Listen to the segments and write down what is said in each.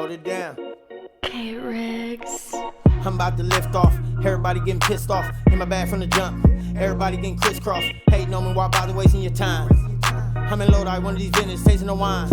Hold it down. Hey, Riggs. I'm about to lift off. Everybody getting pissed off. In my bag from the jump. Everybody getting crisscrossed. Hating on me while about to wasting your time. I'm in Lodi, one of these vendors, tasting the wine.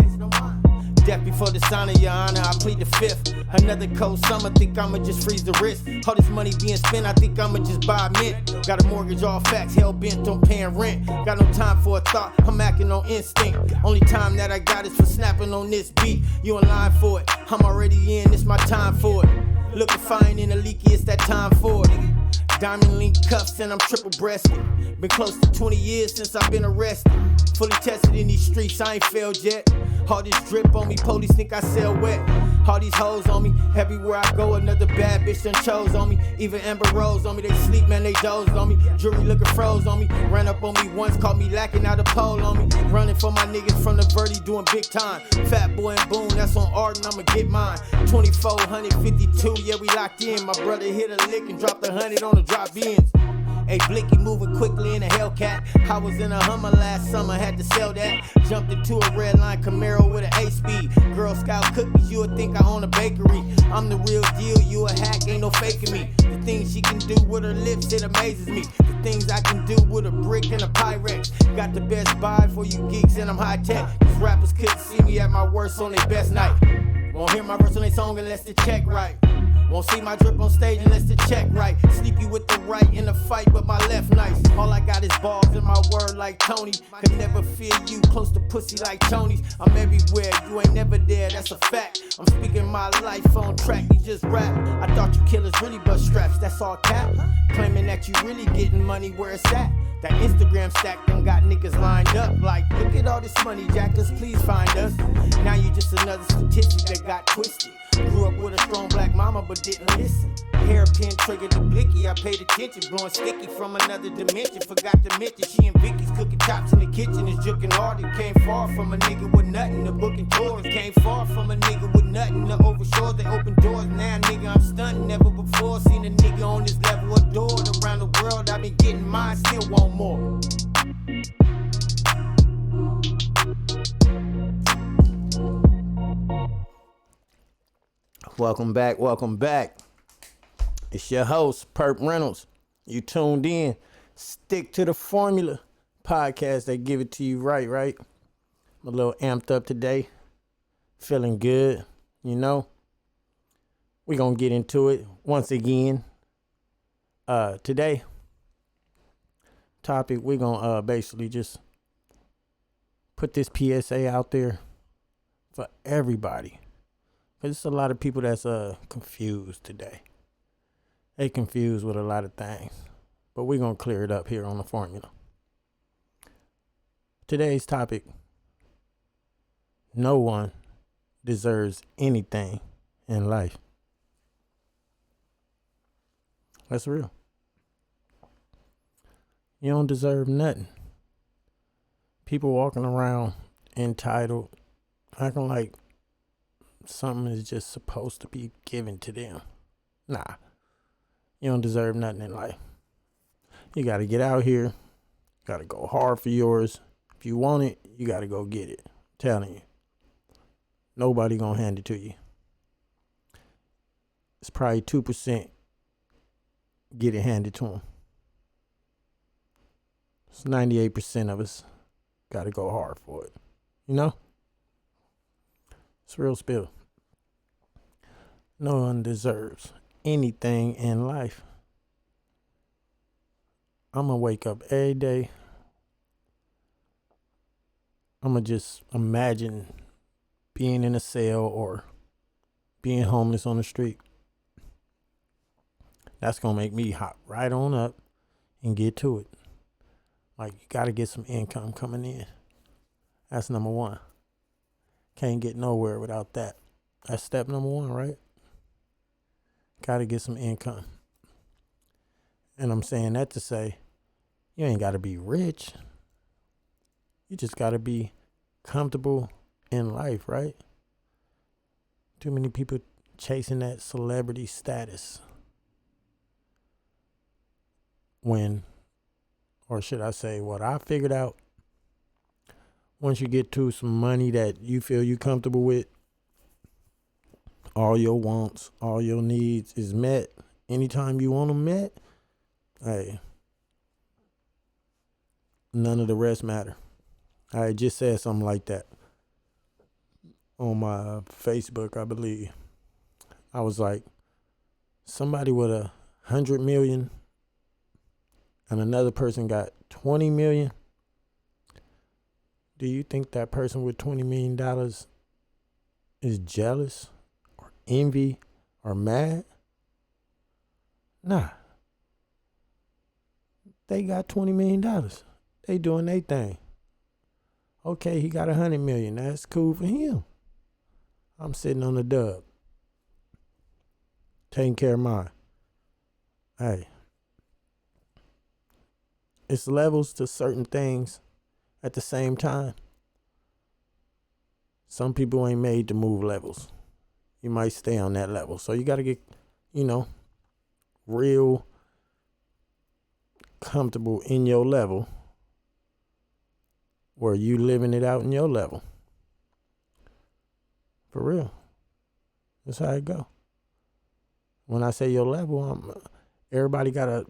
Death before the sign of your honor, I plead the fifth. Another cold summer, think I'ma just freeze the wrist. All this money being spent, I think I'ma just buy a mint. Got a mortgage, all facts, hell bent on paying rent. Got no time for a thought, I'm acting on instinct. Only time that I got is for snapping on this beat. You in line for it, I'm already in, it's my time for it. Looking fine in a leaky, it's that time for it. Diamond link cuffs and I'm triple breasted. Been close to 20 years since I've been arrested. Fully tested in these streets, I ain't failed yet. All this drip on me, police think I sell wet. All these hoes on me, everywhere I go, another bad bitch done chose on me. Even Amber Rose on me, they sleep, man, they dozed on me. Jury looking froze on me, ran up on me once, caught me lacking out a pole on me. Running for my niggas from the Verdi, doing big time. Fat boy and Boone, that's on Arden, I'ma get mine. 2452, yeah, we locked in. My brother hit a lick and dropped 100 on the drop-ins. Hey, Blicky moving quickly in a Hellcat. I was in a Hummer last summer, had to sell that. Jumped into a red line Camaro with an 8-speed. Girl Scout cookies, you would think I own a bakery. I'm the real deal, you a hack, ain't no faking me. The things she can do with her lips, it amazes me. The things I can do with a brick and a Pyrex. Got the best buy for you geeks and I'm high tech. These rappers couldn't see me at my worst on their best night. Won't hear my verse on their song unless the check right. Won't see my drip on stage unless the check right. Sleepy with the right in the fight, but my left nice. All I got is balls in my word like Tony. Could never feel you close to pussy like Tony's. I'm everywhere, you ain't never there, that's a fact. I'm speaking my life on track, you just rap. I thought you killers really bust straps, that's all cap. Claiming that you really getting money where it's at. That Instagram stack done got niggas lined up. Like, look at all this money, jackers, please find us. Now you just another statistic that got twisted. Grew up with a strong black mama but didn't listen. Hairpin triggered the blicky, I paid attention. Blowing sticky from another dimension. Forgot to mention she and Vicky's cooking chops in the kitchen. Is juking hard. It came far from a nigga with nothing. The booking tours came far from a nigga with nothing. The overshores, they open doors. Now nigga I'm stunting. Never before seen a nigga on this level adored. Around the world I been getting mine, still want more. Welcome back. It's your host, Perp Reynolds. You tuned in. Stick to the formula. Podcast that give it to you right? I'm a little amped up today. Feeling good, you know. We're going to get into it once again. Today, topic, we're going to basically just put this PSA out there for everybody. Because there's a lot of people that's confused today. They confused with a lot of things. But we're going to clear it up here on the formula. Today's topic, no one deserves anything in life. That's real. You don't deserve nothing. People walking around entitled, acting like something is just supposed to be given to them. Nah, you don't deserve nothing in life. You got to get out here. Got to go hard for yours. If you want it, you got to go get it. I'm telling you. Nobody going to hand it to you. It's probably 2% get it handed to them. It's 98% of us got to go hard for it. You know? It's real spill. No one deserves anything in life. I'm going to wake up every day. I'm going to just imagine being in a cell or being homeless on the street. That's going to make me hop right on up and get to it. Like, you got to get some income coming in. That's number one. Can't get nowhere without that. That's step number one, right? Got to get some income. And I'm saying that to say, you ain't got to be rich. You just got to be comfortable in life, right? Too many people chasing that celebrity status. When, or should I say, what I figured out, once you get to some money that you feel you comfortable with, all your wants, all your needs is met anytime you want them met, hey, none of the rest matter. I just said something like that on my Facebook, I believe. I was like, somebody with 100 million and another person got 20 million. Do you think that person with $20 million is jealous or envy or mad? Nah. They got $20 million. They doing their thing. Okay, he got 100 million. That's cool for him. I'm sitting on the dub, taking care of mine. Hey, it's levels to certain things at the same time. Some people ain't made to move levels. You might stay on that level. So you got to get, real comfortable in your level where you living it out in your level. For real. That's how it go. When I say your level, everybody got a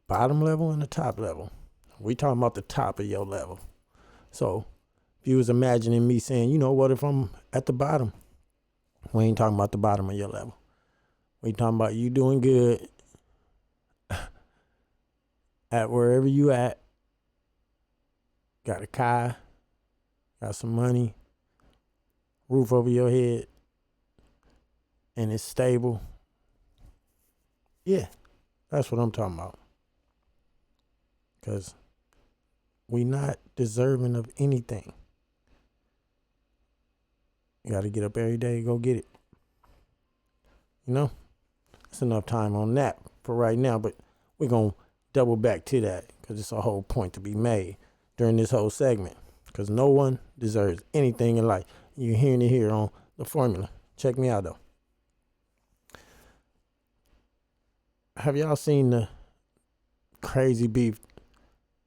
bottom level and a top level. We talking about the top of your level. So if you was imagining me saying, what if I'm at the bottom? We ain't talking about the bottom of your level. We talking about you doing good at wherever you at. Got a car, got some money, roof over your head, and it's stable. Yeah, that's what I'm talking about. Because we not deserving of anything. You got to get up every day and go get it. That's enough time on that for right now, but we're going to double back to that because it's a whole point to be made during this whole segment, because no one deserves anything in life. You're hearing it here on The Formula. Check me out, though. Have y'all seen the crazy beef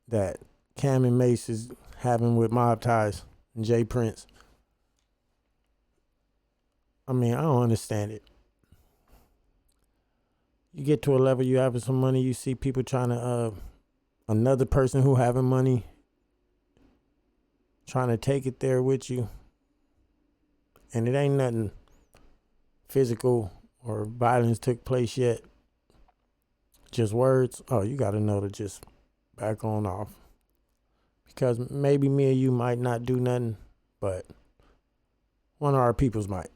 that Cam and Mace is having with Mob Ties and Jay Prince? I mean, I don't understand it. You get to a level, you having some money, you see people trying to, another person who having money, trying to take it there with you. And it ain't nothing physical or violence took place yet. Just words. Oh, you got to know to just back on off. Because maybe me and you might not do nothing, but one of our peoples might.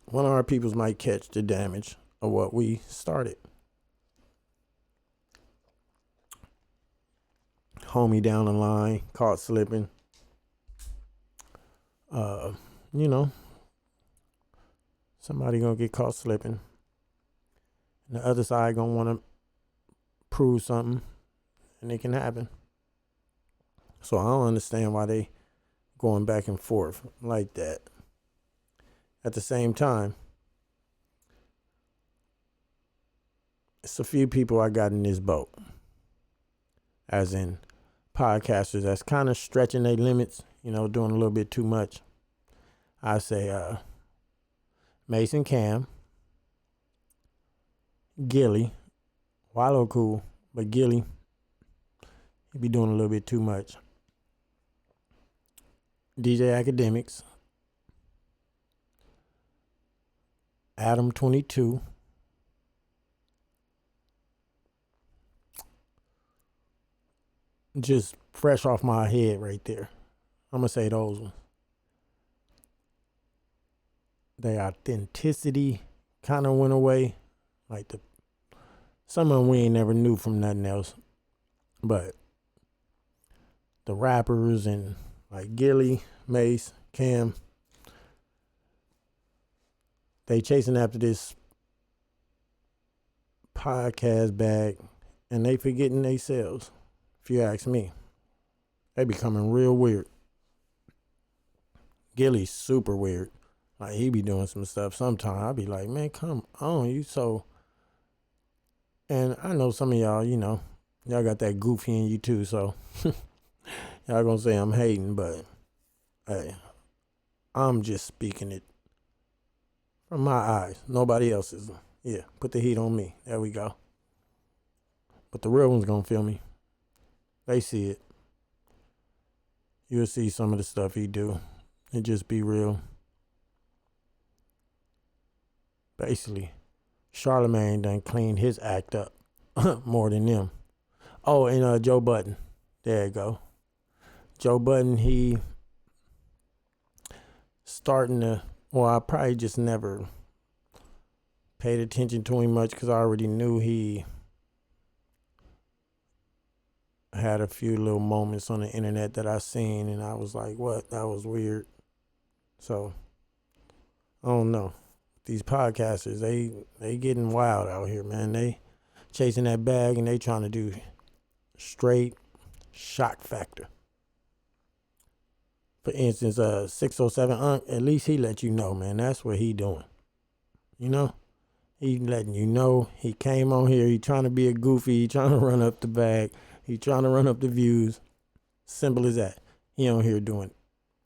One of our peoples might catch the damage of what we started. Homie down the line, caught slipping. Somebody gonna get caught slipping. And the other side gonna wanna prove something, and it can happen. So I don't understand why they going back and forth like that. At the same time, it's a few people I got in this boat, as in podcasters that's kind of stretching their limits, doing a little bit too much. I say Mason Cam, Gilly, Wallow cool, but Gilly, he be doing a little bit too much. DJ Academics, Adam 22, just fresh off my head right there. I'm gonna say those ones. Their authenticity kind of went away. Like some of them we ain't never knew from nothing else. But the rappers and like Gilly, Mace, Cam, they chasing after this podcast bag and they forgetting themselves. If you ask me, they becoming real weird. Gilly's super weird. Like he be doing some stuff sometimes. I be like, man, come on, you so. And I know some of y'all, y'all got that goofy in you too. So y'all gonna say I'm hating, but hey, I'm just speaking it from my eyes. Nobody else's. Yeah, put the heat on me. There we go. But the real one's gonna feel me. They see it. You'll see some of the stuff he do. It just be real. Basically, Charlemagne done cleaned his act up more than them. Oh, and Joe Budden. There you go. Joe Budden, he starting to, well, I probably just never paid attention to him much because I already knew he had a few little moments on the internet that I seen, and I was like, what? That was weird. So, I don't know. These podcasters, they getting wild out here, man. They chasing that bag and they trying to do straight shock factor. For instance, 607 Unc, at least he let you know, man. That's what he doing. You know? He letting you know. He came on here. He trying to be a goofy. He trying to run up the bag. He trying to run up the views. Simple as that. He on here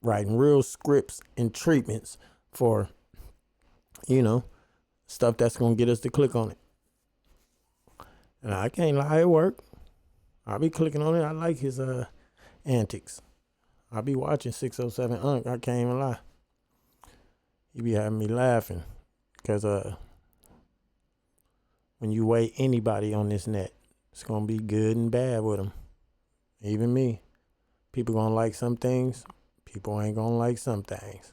writing real scripts and treatments for, stuff that's going to get us to click on it. And I can't lie, it worked. I'll be clicking on it. I like his antics. I'll be watching 607 Unc. I can't even lie. He be having me laughing. Because when you weigh anybody on this net, it's going to be good and bad with them. Even me. People going to like some things. People ain't going to like some things.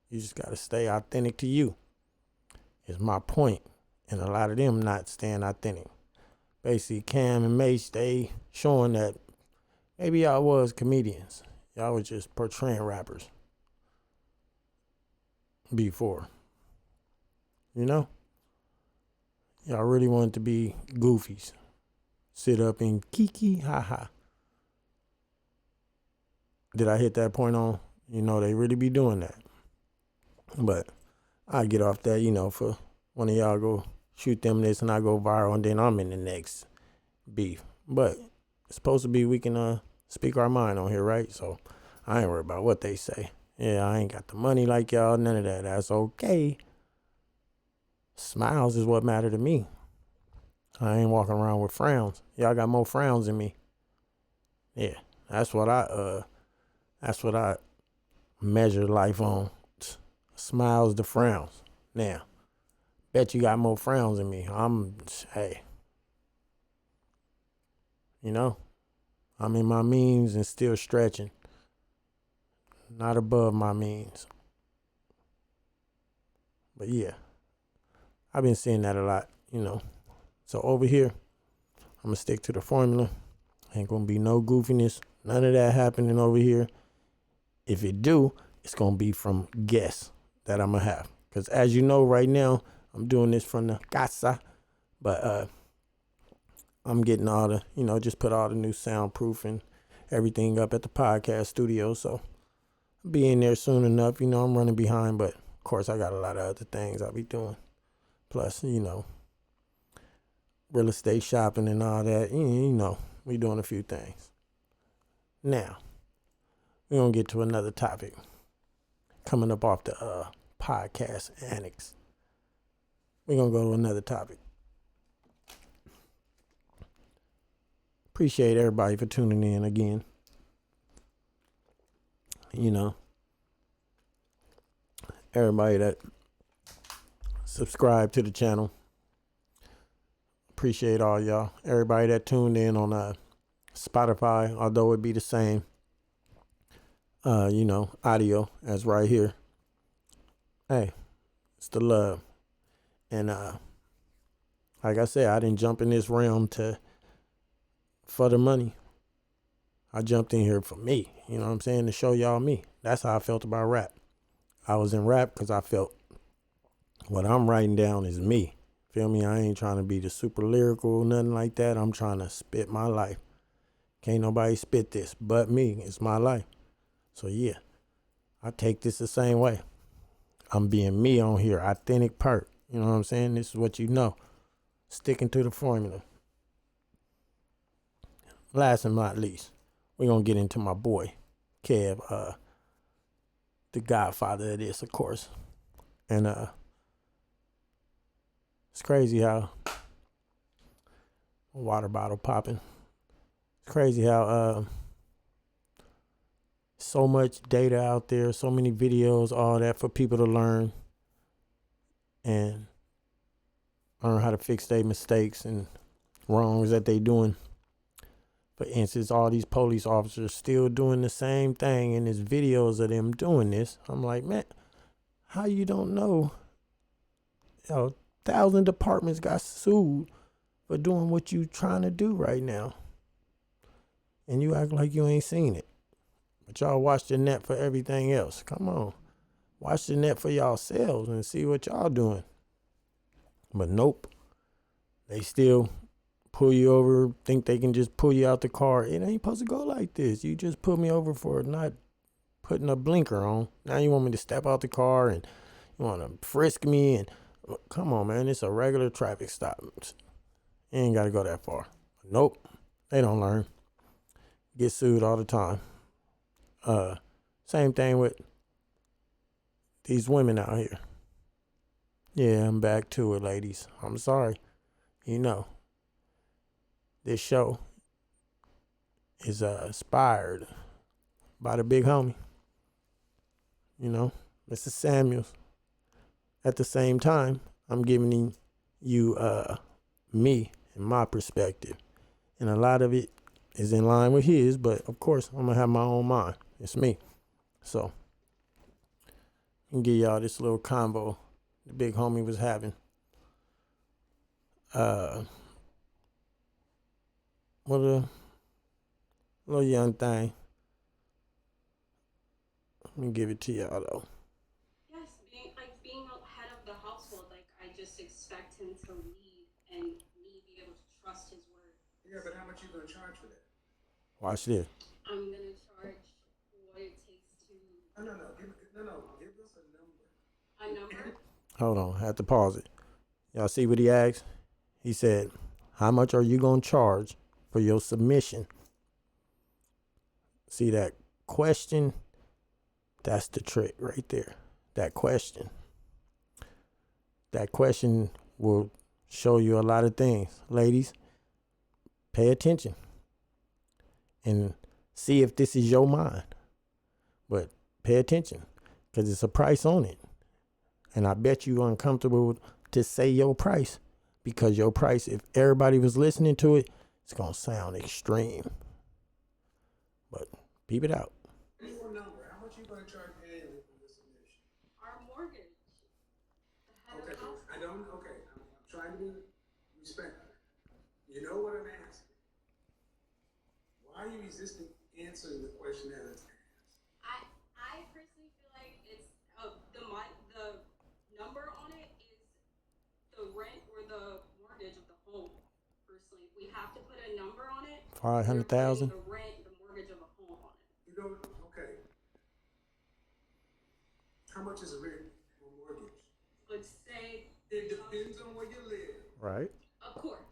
You just got to stay authentic to you. Is my point. And a lot of them not staying authentic. Basically, Cam and Mace, they showing that maybe y'all was comedians. Y'all was just portraying rappers before. You know? Y'all really wanted to be goofies. Sit up and kiki, ha ha. Did I hit that point on? They really be doing that. But I get off that, for one of y'all go shoot them this and I go viral and then I'm in the next beef. But it's supposed to be we can speak our mind on here, right? So I ain't worried about what they say. Yeah, I ain't got the money like y'all, none of that. That's okay. Smiles is what matter to me. I ain't walking around with frowns. Y'all got more frowns than me. Yeah, that's what I measure life on. Smiles to frowns. Now, bet you got more frowns than me. Hey. I'm in my means and still stretching. Not above my means. But yeah, I've been seeing that a lot, So over here, I'm going to stick to the formula. Ain't going to be no goofiness. None of that happening over here. If it do, it's going to be from guests that I'm going to have. Because as you know, right now, I'm doing this from the casa. But I'm getting all the, just put all the new soundproof and everything up at the podcast studio. So I'll be in there soon enough. I'm running behind. But, of course, I got a lot of other things I'll be doing. Plus, real estate shopping and all that. We doing a few things. Now, we're going to get to another topic coming up off the podcast annex. We're going to go to another topic. Appreciate everybody for tuning in again. Everybody that subscribe to the channel. Appreciate all y'all. Everybody that tuned in on Spotify, although it be the same. Audio as right here. Hey, it's the love. And like I said, I didn't jump in this realm for the money. I jumped in here for me. You know what I'm saying? To show y'all me. That's how I felt about rap. I was in rap because I felt what I'm writing down is me. Feel me? I ain't trying to be the super lyrical, nothing like that. I'm trying to spit my life. Can't nobody spit this but me. It's my life. So yeah, I take this the same way. I'm being me on here, authentic part. You know what I'm saying? This is what you know. Sticking to the formula. Last and not least, we're going to get into my boy, Kev, the godfather of this, of course. And it's crazy how water bottle popping. It's crazy how so much data out there, so many videos, all that for people to learn and learn how to fix their mistakes and wrongs that they doing. For instance, all these police officers still doing the same thing, and there's videos of them doing this. I'm like, man, how you don't know? 1,000 departments got sued for doing what you trying to do right now, and you act like you ain't seen it. But y'all watch the net for everything else. Come on, watch the net for yourselves and see what y'all doing. But nope, they still pull you over, think they can just pull you out the car. It ain't supposed to go like this. You just put me over for not putting a blinker on. Now you want me to step out the car and you want to frisk me. And come on, man, it's a regular traffic stop. You ain't got to go that far. Nope, they don't learn. Get sued all the time. Same thing with these women out here. Yeah, I'm back to it, ladies. I'm sorry. You know, this show is inspired by the big homie. You know, Mr. Samuels. At the same time, I'm giving you me and my perspective. And a lot of it is in line with his, but of course, I'm going to have my own mind. It's me. So, I can give y'all this little combo the big homie was having. What a little young thing. Let me give it to y'all though. Yes, being head of the household, like I just expect him to lead and me be able to trust his word. Yeah, but how much you gonna charge for that? Watch this. I'm gonna charge what it takes to. No. Give us a number. A number? Hold on, I have to pause it. Y'all see what he asked? He said, how much are you going to charge for your submission? See that question? That's the trick right there. That question. That question will show you a lot of things. Ladies, pay attention and see if this is your mind. But pay attention because it's a price on it. And I bet you uncomfortable to say your price because your price, if everybody was listening to it, it's going to sound extreme. But peep it out. Your number. How much you gonna charge annually for this submission? Our mortgage. The head of the household. I'm trying to be respectful. You know what I'm asking. Why are you resisting answering the question that is asked? I personally feel like it's the number on it is the rent or the mortgage of the home. Personally, if we have to put a number on it, 500,000. the rent, the mortgage of a home on it. You don't. Okay. How much is a rent or mortgage? Let's say It depends on where you live. Right. of course.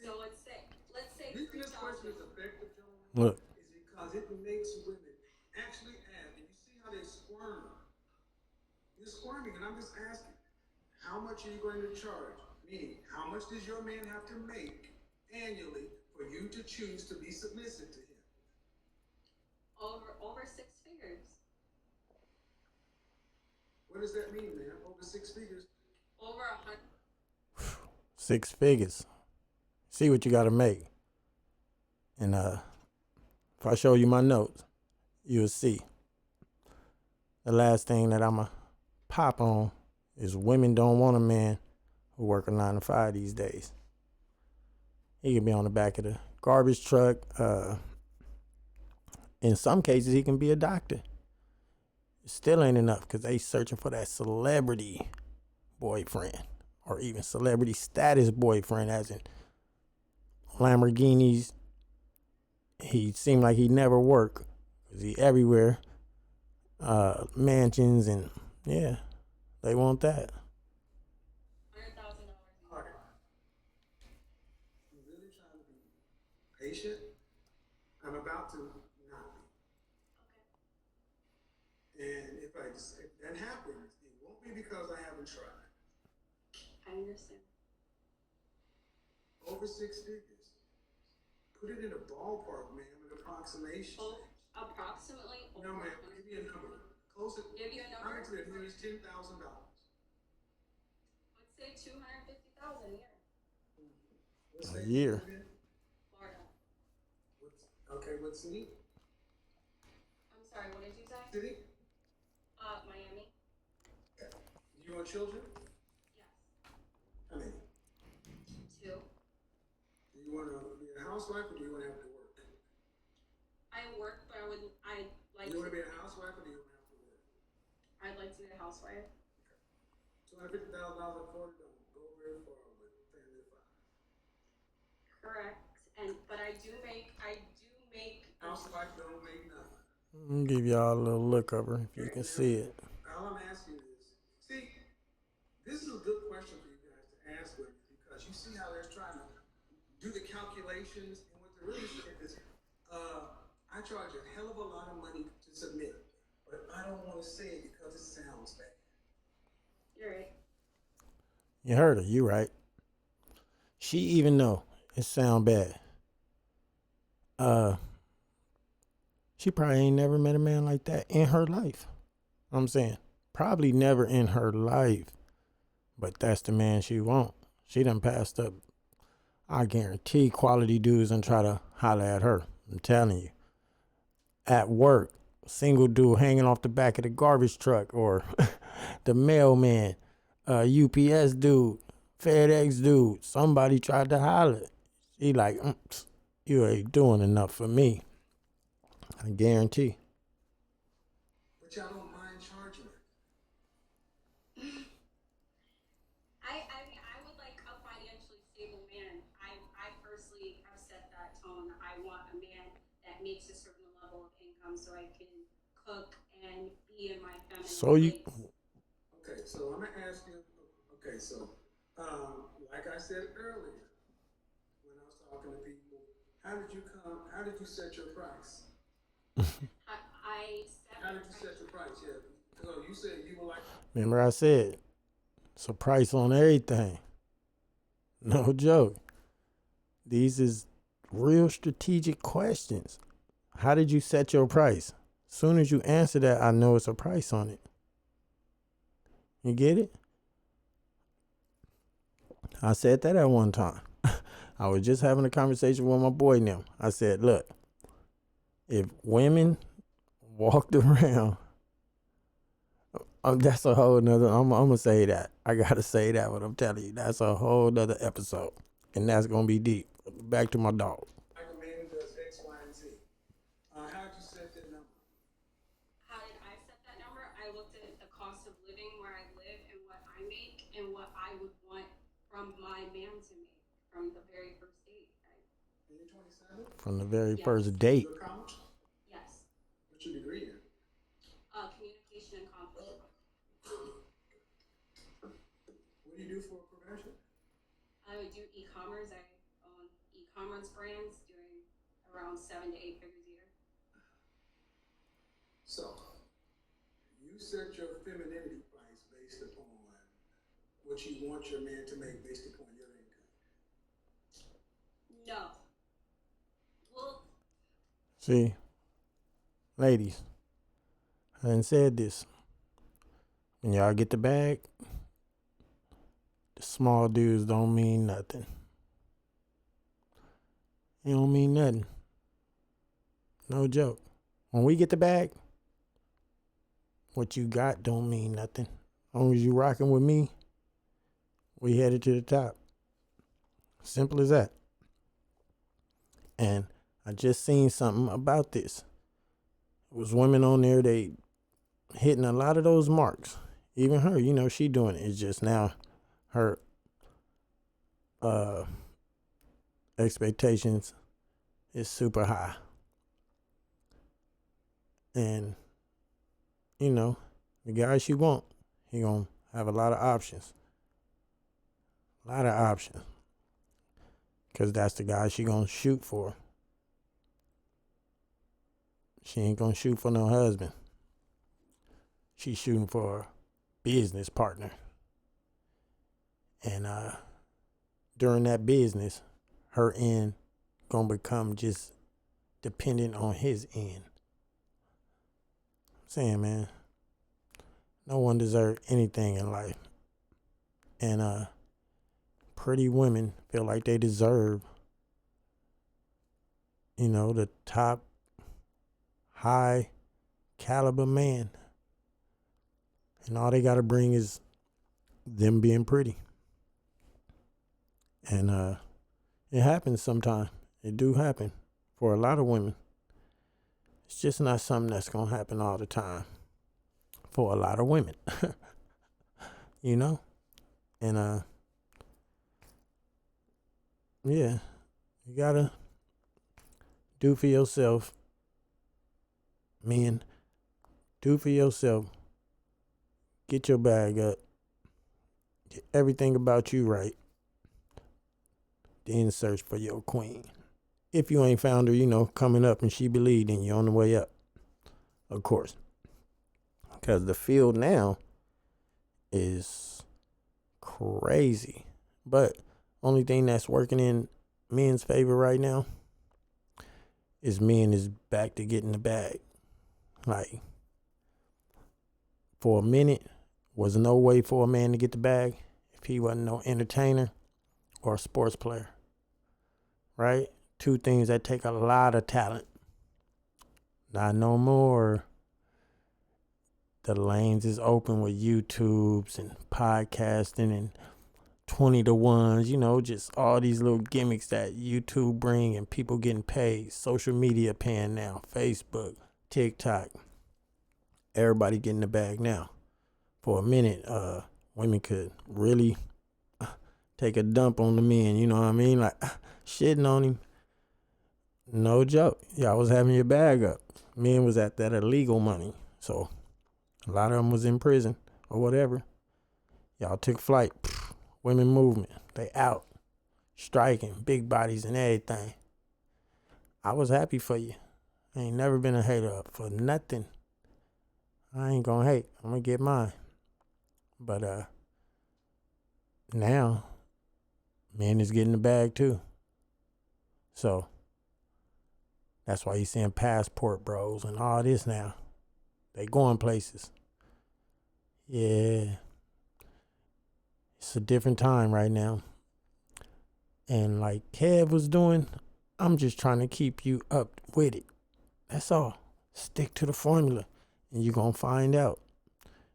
So let's say The reason this question is effective, John, Look. is because it makes women actually ask, and you see how they squirm. You're squirming, and I'm just asking, how much are you going to charge? Meaning, how much does your man have to make annually for you to choose to be submissive to him? over 6 figures. What does that mean, man? Over 6 figures? Over 100. 6 figures. See what you got to make. And if I show you my notes, you'll see. The last thing that I'm going to pop on is women don't want a man who work a 9 to 5 these days. He can be on the back of the garbage truck. In some cases, he can be a doctor. It still ain't enough because they searching for that celebrity boyfriend or even celebrity status boyfriend, as in Lamborghinis. He seemed like he never work because he everywhere. Mansions and yeah, they want that. $100,000. All right. I'm really trying to be patient. I'm about to not be. Okay. if that happens, it won't be because I haven't tried. I understand. Over 6 figures. Put it in a ballpark, ma'am, an approximation. Oh, approximately. No, ma'am, give me a number. Close it. Give you a number? I'm into it. It's $10,000. Let's say 250,000 a year. Let's A say year. Florida. What city? I'm sorry, what did you say? City? Miami. Okay. Do you want children? Yes. How many? 2. Do you want to be a housewife or do you want to have to work? I work, but I'd like Do you want to to, be a housewife or do you want to have to work? I'd like to be a housewife. $250,000 in Florida don't go very far with family of 5. Correct. But I do make Housewife don't make nothing. I'm gonna give y'all a little look over if you can see it. All I'm asking is, see, this is a good question for you guys to ask women because you see how they're trying to do the calculations, and what they're really saying is, I charge a hell of a lot of money to submit, but I don't want to say it because it sounds bad. You're right. You heard her. You right. She even know it sound bad. She probably ain't never met a man like that in her life. I'm saying probably never in her life, but that's the man she want. She done passed up, I guarantee, quality dudes and try to holler at her. I'm telling you. At work, single dude hanging off the back of the garbage truck, or the mailman, UPS dude, FedEx dude. Somebody tried to holler. She like, you ain't doing enough for me. I guarantee. But y'all don't mind charging it. I mean, I would like a financially stable man. I personally have set that tone. I want a man that makes a certain level of income so I can cook and be in my feminine place. Okay, so I'm gonna ask you. Okay, so like I said earlier, when I was talking to people, how did you set your price? How did you set your price? Yeah. So you said you were like. Remember I said, it's a price on everything. No joke. These is real strategic questions. How did you set your price? Soon as you answer that, I know it's a price on it. You get it? I said that at one time. I was just having a conversation with my boy now. I said, look, if women walked around, that's a whole nother, I'm going to say that. I got to say that, what I'm telling you. That's a whole nother episode. And that's going to be deep. Back to my dog. Like a man who does X, Y, and Z. How did you set that number? How did I set that number? I looked at the cost of living where I live and what I make and what I would want from my man to make from the very first date. You're 27? From the very Yes. first date. You go to college? Yes. What's your degree in? Communication and conflict. What do you do for a profession? I would do e-commerce. I own e-commerce brands doing around 7 to 8 figures a year. So, you set your femininity price based upon what you want your man to make based upon your income. No. Well, See, ladies, I done said this. When y'all get the bag, the small dudes don't mean nothing. It don't mean nothing. No joke. When we get the bag, what you got don't mean nothing. As long as you rocking with me, we headed to the top. Simple as that. And I just seen something about this. It was women on there, they hitting a lot of those marks. Even her, you know, she doing it. It's just now her expectations is super high. And, you know, the guy she want, he gonna have a lot of options. A lot of options. Because that's the guy she gonna shoot for. She ain't gonna shoot for no husband. she's shooting for a business partner. And during that business, her end gonna become just dependent on his end. I'm saying, man, no one deserves anything in life. And pretty women feel like they deserve, the top high caliber man. And all they gotta bring is them being pretty. And it happens sometimes. It do happen for a lot of women. It's just not something that's gonna happen all the time for a lot of women. And yeah, you gotta do for yourself. Men, do for yourself. Get your bag up. Get everything about you right. Then search for your queen. If you ain't found her, coming up and she believed in you on the way up. Of course. Because the field now is crazy. But only thing that's working in men's favor right now is men is back to getting the bag. Like, for a minute, was no way for a man to get the bag if he wasn't no entertainer or a sports player. Right? Two things that take a lot of talent. Not no more. The lanes is open with YouTubes and podcasting and 20 to 1s, just all these little gimmicks that YouTube bring and people getting paid. Social media paying now. Facebook, TikTok. Everybody getting the bag now. For a minute, women could really take a dump on the men, you know what I mean? Like, shitting on him. No joke. Y'all was having your bag up. Men was at that illegal money. So a lot of them was in prison or whatever. Y'all took flight. Women movement. They out. Striking. Big bodies and everything. I was happy for you. I ain't never been a hater for nothing. I ain't gonna hate. I'm gonna get mine. But now men is getting the bag too. So that's why you seeing passport bros and all this now. They going places. Yeah. It's a different time right now. And like Kev was doing, I'm just trying to keep you up with it. That's all. Stick to the formula and you're going to find out.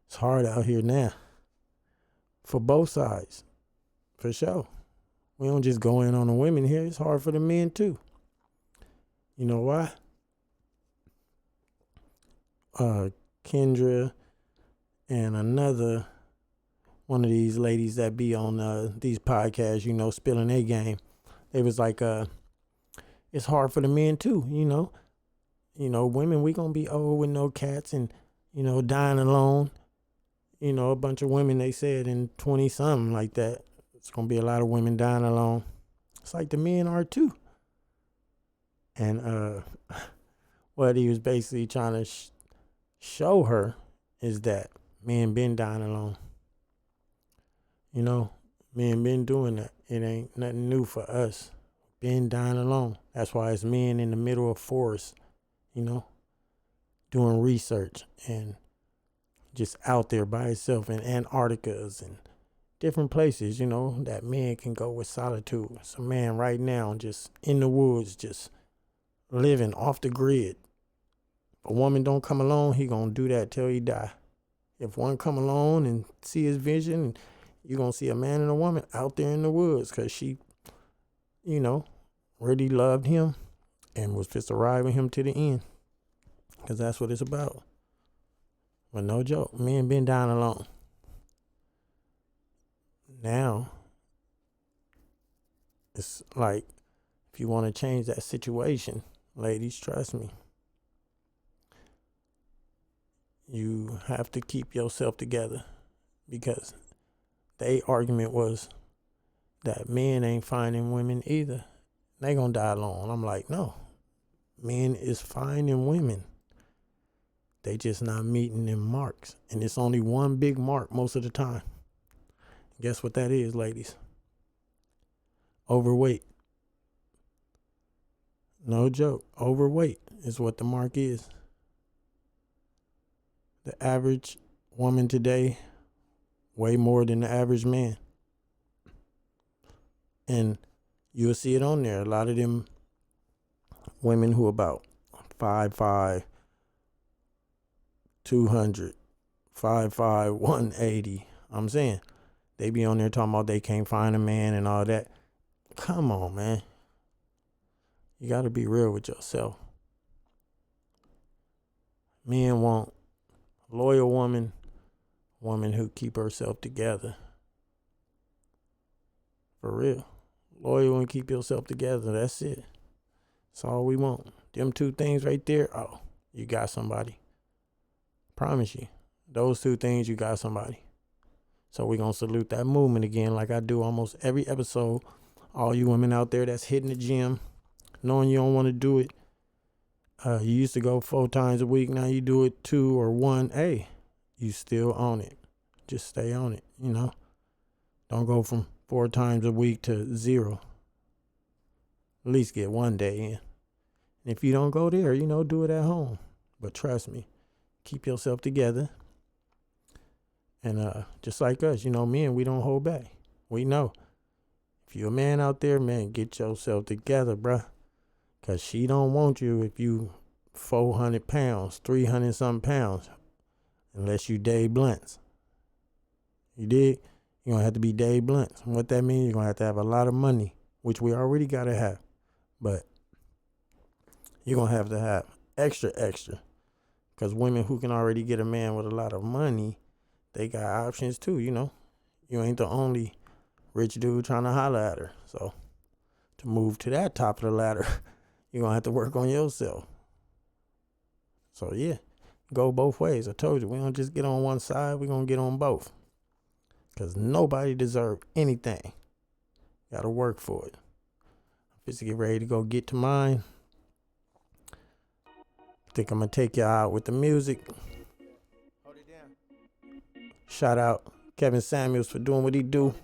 It's hard out here now. For both sides. For sure. We don't just go in on the women here. It's hard for the men too. You know why? Kendra and another one of these ladies that be on these podcasts, spilling their game. They was like, it's hard for the men too, women, we gonna be old with no cats and, dying alone. A bunch of women, they said in 20 something like that. It's gonna be a lot of women dying alone. It's like the men are too. And what he was basically trying to show her is that men been dying alone. Men been doing that. It ain't nothing new for us. Been dying alone. That's why it's men in the middle of forest, doing research and just out there by itself in Antarcticas and different places, that man can go with solitude. It's a man right now just in the woods, just living off the grid. If a woman don't come along, he gonna do that till he die. If one come along and see his vision, you're gonna see a man and a woman out there in the woods because she, really loved him and was just riding him to the end. Because that's what it's about. But no joke, men been dying alone. Now, it's like, if you want to change that situation, ladies, trust me, you have to keep yourself together, because their argument was that men ain't finding women either. They gonna die alone. I'm like, no, men is finding women. They just not meeting them marks. And it's only one big mark most of the time. Guess what that is, ladies? Overweight. No joke. Overweight is what the mark is. The average woman today, way more than the average man. And you'll see it on there. A lot of them women who about 5'5", 200, 5'5", 180. I'm saying they be on there talking about they can't find a man and all that. Come on, man. You got to be real with yourself. Men want a loyal woman who keep herself together. For real. Loyal and keep yourself together. That's it. That's all we want. Them two things right there. Oh, you got somebody. Promise you. Those two things, you got somebody. So we're going to salute that movement again like I do almost every episode. All you women out there that's hitting the gym, knowing you don't want to do it. You used to go 4 times a week. Now you do it 2 or 1. Hey, you still on it. Just stay on it, you know. Don't go from 4 times a week to 0. At least get 1 day in. And if you don't go there, you know, do it at home. But trust me, keep yourself together. And just like us, you know, men, we don't hold back. We know. If you're a man out there, man, get yourself together, bruh. Because she don't want you if you 400 pounds, 300 something pounds. Unless you Dave Blunts. You dig? You're going to have to be Dave Blunts. And what that means, you're going to have a lot of money, which we already got to have. But you're going to have extra. Because women who can already get a man with a lot of money, they got options too, you know. You ain't the only rich dude trying to holler at her. So to move to that top of the ladder, you're going to have to work on yourself. So yeah, go both ways. I told you, we don't just get on one side, we're going to get on both. Because nobody deserves anything. Got to work for it. I'm just get ready to go get to mine. Think I'm going to take y'all out with the music. Hold it down. Shout out Kevin Samuels for doing what he do.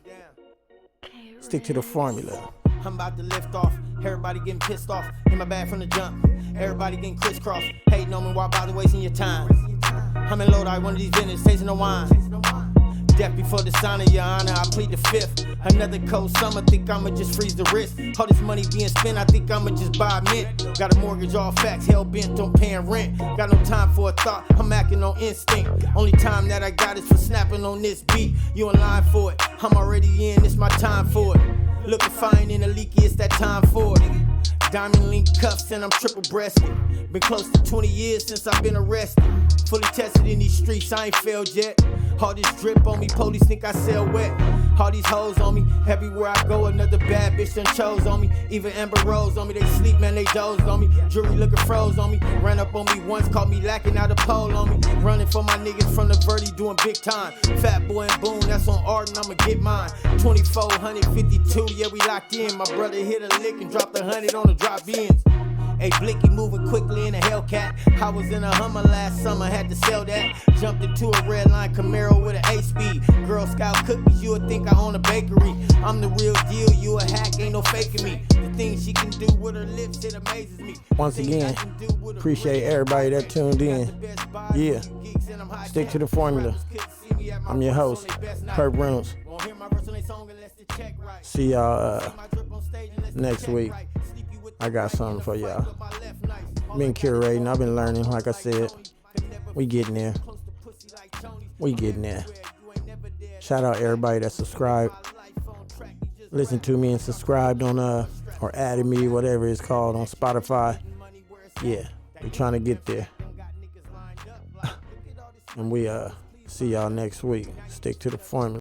Stick to the formula. I'm about to lift off. Everybody getting pissed off. In my bag from the jump. Everybody getting crisscrossed. Hating on me while about to wasting your time. I'm in Lodi, one of these dinners, tasting the wine. Death before the sign of your honor, I plead the 5th. Another cold summer, think I'ma just freeze the wrist. All this money being spent, I think I'ma just buy a mint. Got a mortgage, all facts, hell bent on paying rent. Got no time for a thought, I'm acting on instinct. Only time that I got is for snapping on this beat. You in line for it, I'm already in, it's my time for it. Looking fine in a leaky, it's that time for it. Diamond link cuffs and I'm triple breasted. Been close to 20 years since I've been arrested. Fully tested in these streets, I ain't failed yet. All this drip on me, police think I sell wet. All these hoes on me, everywhere I go, another bad bitch done chose on me. Even Amber Rose on me, they sleep, man, they dozed on me. Jury looking froze on me, ran up on me once, caught me lacking out a pole on me. Running for my niggas from the Verdi, doing big time. Fat boy and Boone, that's on Arden, I'ma get mine. 2452, yeah, we locked in. My brother hit a lick and dropped 100 on the drop-ins. Hey, Blicky moving quickly in a Hellcat. I was in a Hummer last summer, had to sell that. Jumped into a red line Camaro with an 8-speed. Girl Scout cookies, you would think I own a bakery. I'm the real deal, you a hack, ain't no faking me. The things she can do with her lips, it amazes me. Once again, appreciate everybody that tuned in. Yeah, stick to the formula. I'm your host, Kurt Reynolds. See y'all next week. I got something for y'all. Been curating, I've been learning, like I said. We getting there. Shout out everybody that subscribed. Listen to me and subscribed on or added me, whatever it's called, on Spotify. Yeah, we trying to get there. And we see y'all next week. Stick to the formula.